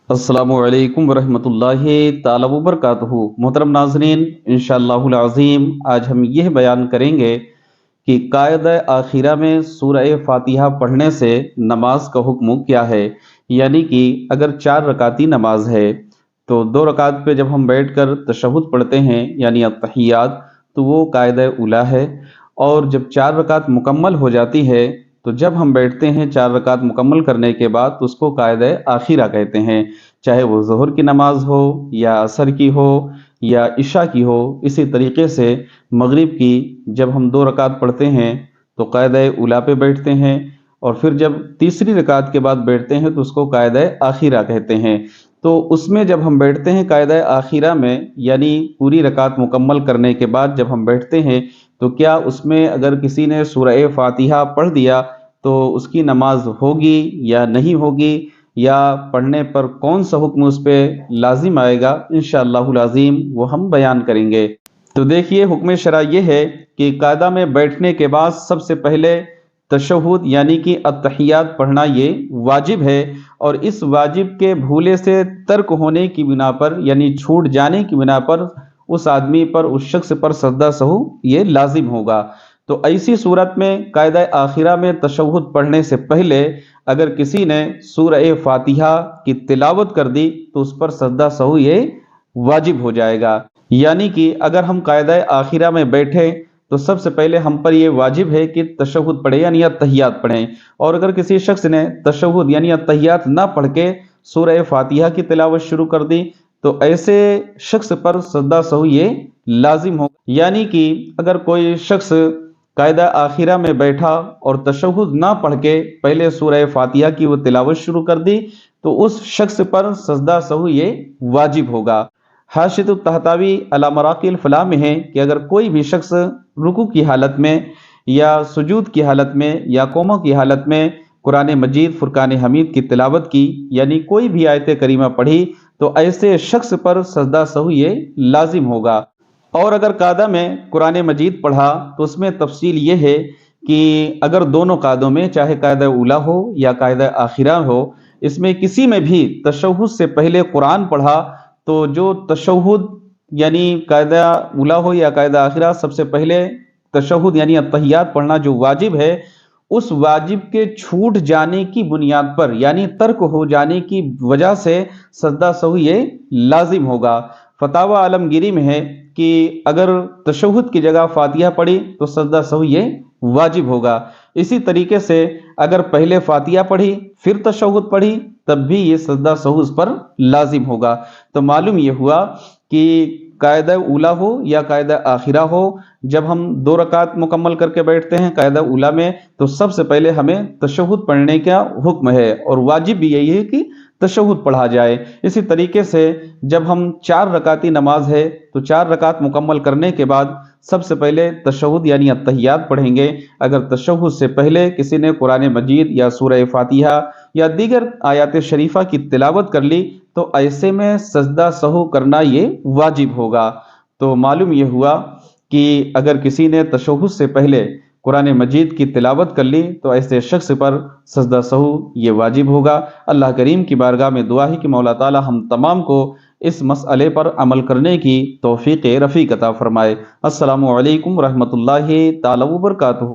अस्सलामु अलैकुम वरहमतुल्लाहि ताला वबरकातुहू। मोहतरम नाज़रीन, इंशाअल्लाहुल अज़ीम आज हम यह बयान करेंगे कि कायदा आखिरा में सूरह फातिहा पढ़ने से नमाज का हुक्म क्या है। यानी कि अगर 4 रकाती नमाज है तो 2 रकात पे जब हम बैठकर तशहुद पढ़ते हैं यानी अत्तहियात, तो वो कायदा उला है। और जब 4 रकात मुकम्मल हो जाती है तो जब हम बैठते हैं 4 रकात मुकम्मल करने के बाद तो उसको कायदा आखिरा कहते हैं। चाहे वो ज़ोहर की नमाज हो या असर की हो या इशा की हो। इसी तरीके से मगरिब की जब हम 2 रकात पढ़ते हैं तो कायदा उला पे बैठते हैं, और फिर जब तीसरी रकात के बाद बैठते हैं तो उसको कायदा आखिरा कहते हैं। तो उसमें जब हम बैठते हैं कायदा आखिरा में, यानी पूरी रकात मुकम्मल करने के बाद जब हम बैठते हैं, तो क्या उसमें अगर किसी ने सूरह फातिहा पढ़ दिया तो उसकी नमाज होगी या नहीं होगी, या पढ़ने पर कौन सा हुक्म उस पर लाजिम आएगा, इंशाअल्लाहुल अज़ीम वो हम बयान करेंगे। तो देखिए, हुक्म शरा ये है कि कायदा में बैठने के बाद सबसे पहले तशहुद यानी कि अत्तहियात पढ़ना ये वाजिब है। और इस वाजिब के भूले से तर्क होने की बिना पर, यानी छूट जाने की बिना पर, उस आदमी पर, उस शख्स पर सजदा सहू ये लाजिम होगा। तो ऐसी सूरत में कायदा आखिरा में तशहुद पढ़ने से पहले अगर किसी ने सूरह फातिहा की तिलावत कर दी तो उस पर सजदा सहू ये वाजिब हो जाएगा। यानी कि अगर हम कायदा आखिरा में बैठे तो सबसे पहले हम पर यह वाजिब है कि तशहुद पढ़े यानी अत्तहियात पढ़ें। और अगर किसी शख्स ने तशहुद यानी अत्तहियात ना पढ़ के सूरह फातिहा की तिलावत शुरू कर दी तो ऐसे शख्स पर सजदा सहू ये लाजिम हो। यानी कि अगर कोई शख्स कायदा आखिरा में बैठा और तशहुद ना पढ़ के पहले सूरह फातिहा की वो तिलावत शुरू कर दी तो उस शख्स पर सजदा सहू ये वाजिब होगा। हाशियतुत तहतावी अला मराकिल फलाह में है कि अगर कोई भी शख्स रुकू की हालत में या सुजूद की हालत में या कोमा की हालत में कुरान मजीद फुरकान हमीद की तिलावत की, यानी कोई भी आयत करीमा पढ़ी, तो ऐसे शख्स पर सजदा सहू ये लाजिम होगा। और अगर कायदा में कुरान मजीद पढ़ा तो उसमें तफसील ये है कि अगर दोनों कायदों में, चाहे कायदा उला हो या कायदा आखिरा हो, इसमें किसी में भी तशहुद से पहले कुरान पढ़ा तो जो तशहुद यानी कायदा उला हो या कायदा आखिरा, सबसे पहले तशहुद यानी अत्तहियात पढ़ना जो वाजिब है, उस वाजिब के छूट जाने की बुनियाद पर, यानी तर्क हो जाने की वजह से सजदा सहू ये लाजिम होगा। फतावा आलमगीरी में है कि अगर तशहुद की जगह फातिहा पढ़ी तो सजदा सहू ये वाजिब होगा। इसी तरीके से अगर पहले फातिहा पढ़ी फिर तशहुद पढ़ी तब भी ये सजदा सहू उस पर लाजिम होगा। तो मालूम ये हुआ कि कायदा उला हो या कायदा आखिरा हो, जब हम 2 रकात मुकम्मल करके बैठते हैं कायदा उला में तो सबसे पहले हमें तशहुद पढ़ने का हुक्म है, और वाजिब भी यही है कि तशहुद पढ़ा जाए। इसी तरीके से जब हम 4 रकाती नमाज है तो 4 रकात मुकम्मल करने के बाद सबसे पहले तशहुद यानी अत्तहियात पढ़ेंगे। अगर तशहुद से पहले किसी ने कुरान मजीद या सूरह फातिहा या दीगर आयात शरीफा की तिलावत कर ली तो ऐसे में सजदा सहू करना ये वाजिब होगा। तो मालूम ये हुआ कि अगर किसी ने तशहुद से पहले कुरान मजीद की तिलावत कर ली तो ऐसे शख्स पर सजदा सहू ये वाजिब होगा। अल्लाह करीम की बारगाह में दुआ है कि मौला ताला हम तमाम को इस मसअले पर अमल करने की तौफीक रफ़ीक अता फरमाए। अस्सलामु अलैकुम रहमतुल्लाहि ताला व बरकातुहू।